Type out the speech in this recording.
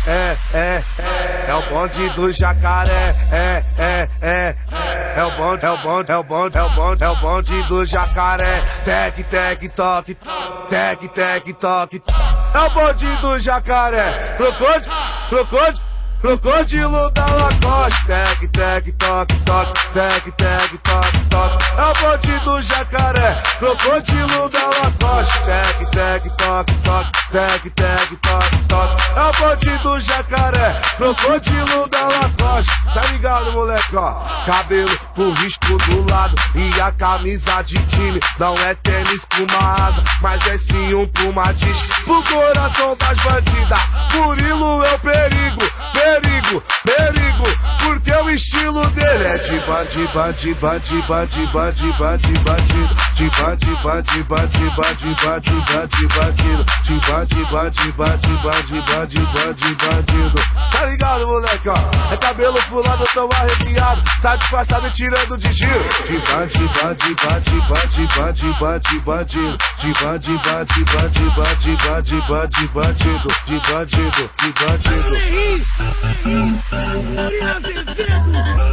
É o bonde do jacaré, é o bonde, é o bonde, é o bonde, é o bonde, é o bonde do jacaré. Tec, tec, toque, tec, tec, toque. É o bonde do jacaré. Crocodilo da Lacoste. Tec, tec, toque, toque, tec, tec, toque, toque. É o bonde do jacaré. Crocodilo da Lacoste. Tec, tec, toque, toque, tec, tec, toque, toque. É o bonde do jacaré. Crocodilo da Lacoste. Tá ligado, moleque, ó? Cabelo com risco do lado e a camisa de time. Não é tênis com uma asa, mas é sim um puma disc. Pro coração das bandidas, Murilo é o perigo. Perigo, perigo, porque o estilo dele é de bandido, bandido, bandido, bandido, bandido, bandido, bandido, de bandido, bandido, bandido, bandido, bandido, bandido, de bandido, bandido, bandido, bandido, bandido, bandido, bandido. Tá ligado, moleque, ó? É cabelo pro lado, tão arrepiado, tá disfarçado e tirando de giro. De bandido, bandido, bandido, bandido, bandido, bandido, bandido, de bandido, bandido, bandido, bandido, bandido, bandido, bandido, de bandido, de bandido. Murilo Azevedo.